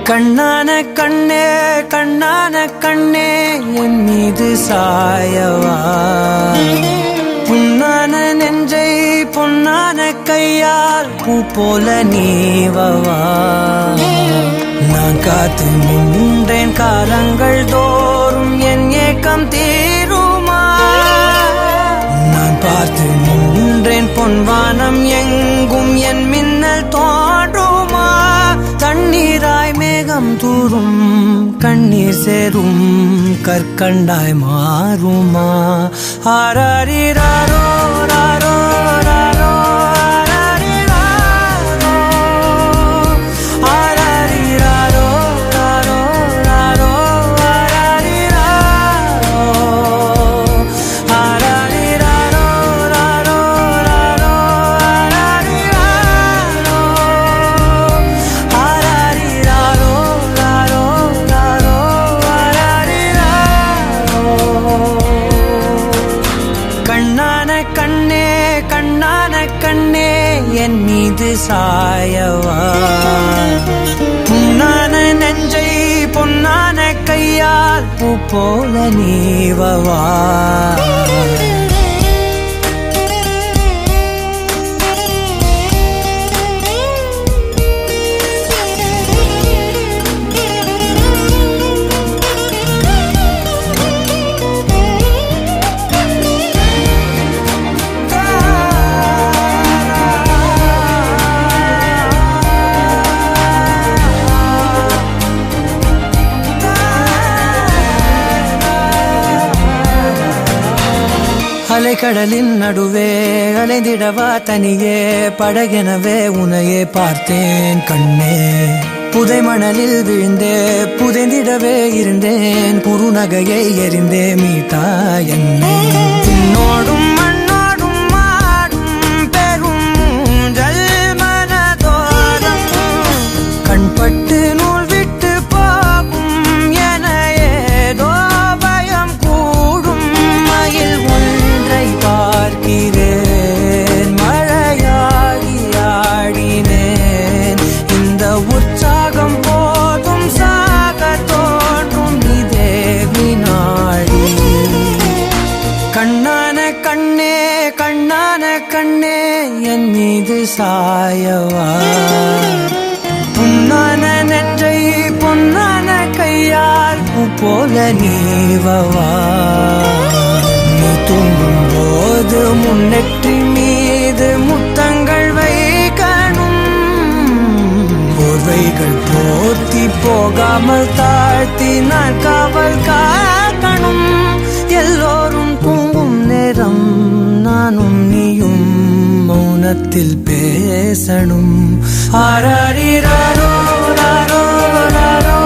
கண்ணான கண்ணே கண்ணான கண்ணே என் மீது சாயவா புண்ணான நெஞ்சை பொன்னான கையால் பூ போல நீவவா நான் காத்து நின்றேன் காலங்கள் தோறும் என் ஏக்கம் தீருமா நான் பார்த்து நின்றேன் பொன்வானம் எங்கும் என் மின்னல் தோன்றுமா தண்ணீராய் மேகம் தூரும் கண்ணீர் சேரும் கற்கண்டாய் மாறுமா ஆராரிராரோ ராரோ ராரோ ஆராரிராரோ ராரோ ராரோ ஆராரிராரோ ராரோ ராரோ கண்ணான கண்ணே கண்ணான கண்ணே என் மீது சாயவா புண்ணான நெஞ்சை பொன்னான கையால் பூ போல நீவவா அலைக்கடலின் நடுவே அலைந்திடவா தனியே படகெனவே உனையே பார்த்தேன் கண்ணே புதை மணலில் விழுந்தே புதைந்திடவே இருந்தேன் குறுநகையை எறிந்தே மீட்டா என்னை பின்னோடும் மண்ணோடும் மாடும் பெரும் ஊஞ்சல் மனதோரம் கண்பட்டு நூல் விட்டு போகும் என ஏதோ பயம் கூடும் மயில் ஒன்றை பார்க்க என் மீது சாயவா பொன்னான நெற்றை பொன்னான கையால் பூ போல நீவவா நீ தூங்கும் போது முன்னெற்றி மீது முத்தங்கள் வைக்கணும் போர்வைகள் போர்த்தி போகாமல் தாழ்த்தி நான் காவல் காக்கணும் எல்லோரும் தூங்கும் நேரம் நானும் நீயும் மௌனத்தில் பேசணும் ஆராரிராரோ ராரோ ராரோ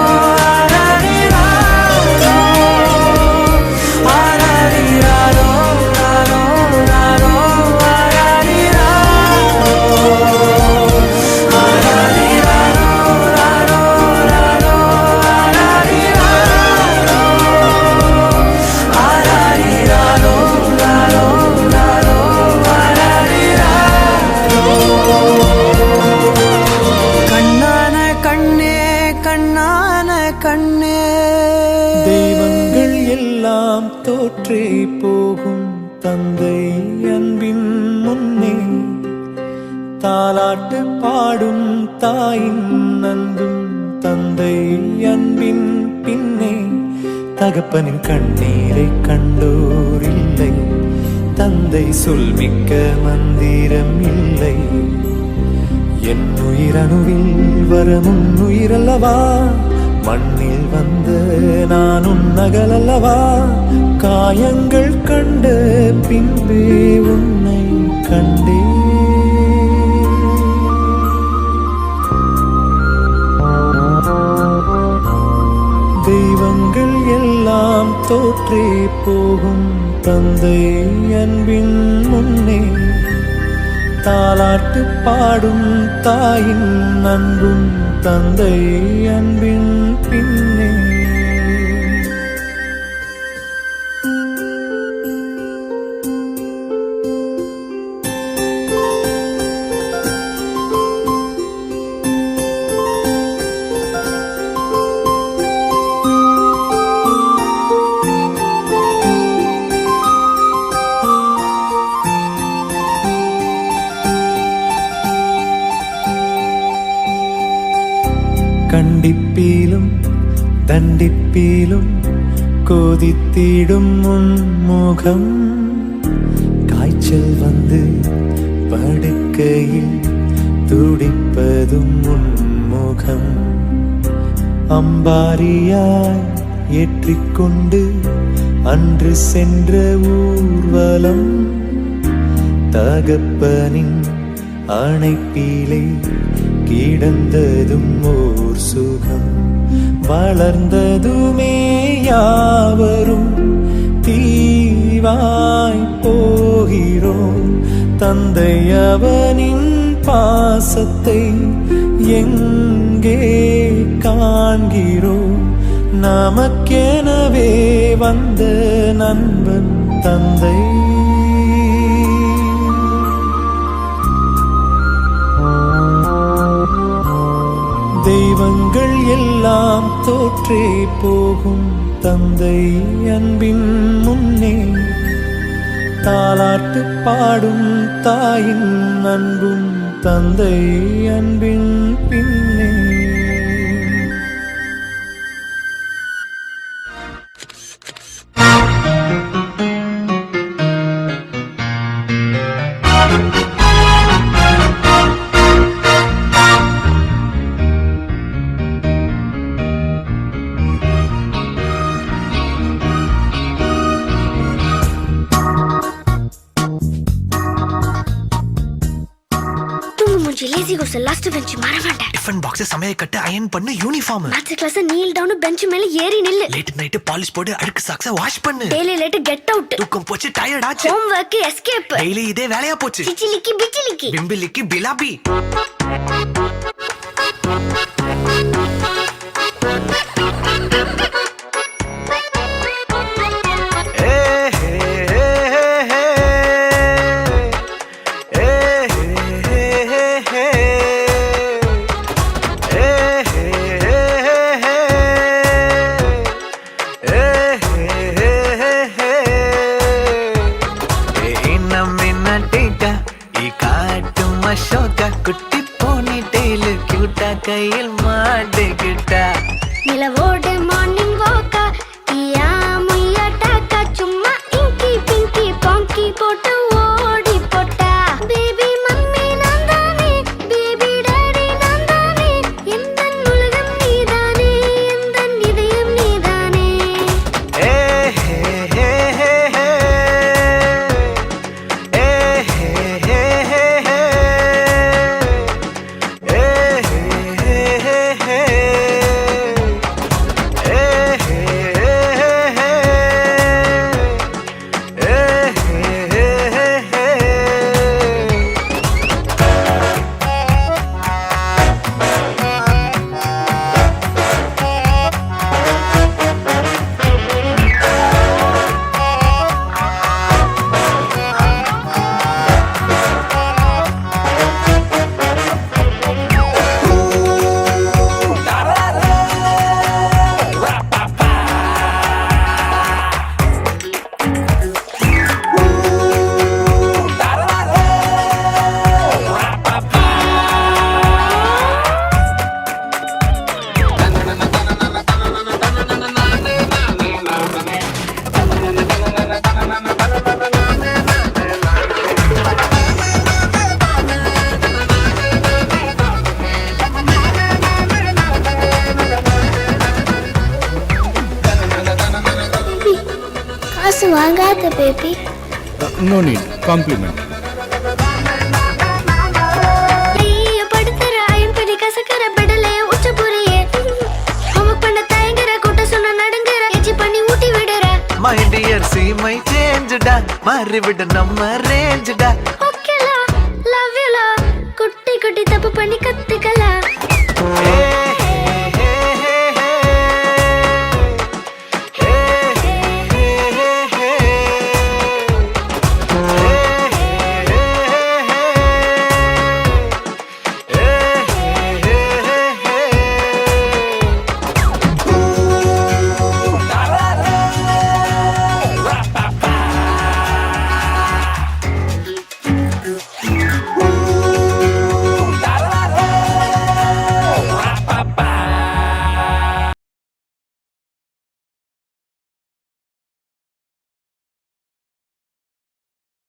ஆராரிராரோ ஆராரிராரோ ராரோ ராரோ ஆராரிராரோ ஆராரிராரோ ராரோ ராரோ ஆராரிராரோ ஆராரிராரோ ராரோ ராரோ கண்ணான கண்ணே கண்ணான கண்ணே தெய்வங்கள் எல்லாம் தோற்றே போகும் தந்தை அன்பின் முன்னே தாலாட்டு பாடும் தாயின் அன்பும் தந்தை அன்பின் பின்னே தகப்பனின் கண்ணீரை கண்டோர் இல்லை தந்தை சொல்மிக்க மந்திரம் இல்லை என் உயிரணுவில் வரமுன் உயிரல்லவா மண்ணில் வந்த நான் உன்னகலல்லவா காயங்கள் கண்ட பின்பே உன்னை கண்டே தெய்வங்கள் எல்லாம் தோற்றே போகும் தந்தை அன்பின் முன்னே தாலாட்டு பாடும் தாயின் அன்பும் தந்தை அன்பின் பின்னே கண்டிப்பீலும் தண்டிப்பீலும் கொதித்திடும் முன்முகம் காய்ச்சல் வந்து படுக்கையில் துடிப்பதும் முன்முகம் அம்பாரியாய் ஏற்றிக்கொண்டு அன்று சென்ற ஊர்வலம் தகப்பனின் அணைப்பிலே கிடந்ததும் ஓர் சுகம் வளர்ந்ததுமே யாவரும் தீவாய் போகிறோம் தந்தை அவனின் பாசத்தை எங்கே காண்கிறோம் நமக்கெனவே வந்த நண்பன் தந்தை தெய்வங்கள் எல்லாம் தோற்றே போகும் தந்தை அன்பின் முன்னே தாலாட்டு பாடும் தாயின் அன்பும் தந்தை அன்பின் பின்னே லேசி கோஸ் லாஸ்ட் பெஞ்ச் மறவாண்டா டிஃபன் பாக்ஸ் சமையல் கட்டு அயன் பண்ணு uniform maths class kneel down bench மேல ஏறி நில்லு லேட் நைட் பாலிஷ் போட்டு அழுக்கு சாக்ஸ வாஷ் பண்ணு டெய்லி லேட் கெட் அவுட் தூக்கம் போச்சு டயர்ட் ஆச்சு ஹோம் வர்க் எஸ்கேப் டெய்லி இதே வேலையா போச்சு சிச்சிலிக்கி பிச்சிலிக்கி பிம்பிலிக்கி பிலாபி சுட்டி காட்டும் அசோகா குட்டி போனி டெய்லு கியூட்டா கையில் மாட்டுக்கிட்டா நிலவோடு மார்னிங் வாக்கா கியா முய்யா டாக்கா சும்மா இங்கி பிங்கி பாங்கி போட்டு ஓடி போட்டா பேபி மம்மி நான் தானே பேபி டாடி நான் தானே எந்த உலகம் நீதானே எந்த இதயம் நீதானே ஏ ஹே ஹே ஹே ஹே ஏ ஹே ஹே ஹே ஹே ஏ ஹே ஹே ஹே ஹே காசு வாங்காத பேபி நோ நீட் காம்ப்ளிமெண்ட். ஐயோ படுத்துற ஐம்படி கசக்கற பெடலே உச்ச புரியே ஹோம்வொர்க் பண்ண தயங்குற கூட்ட சொன்ன நடுங்குற எச்சி பண்ணி ஊட்டி விடுற மை டியர் சி மை சேஞ்சுடா மாறி விட நம்ம ரேஞ்சுடா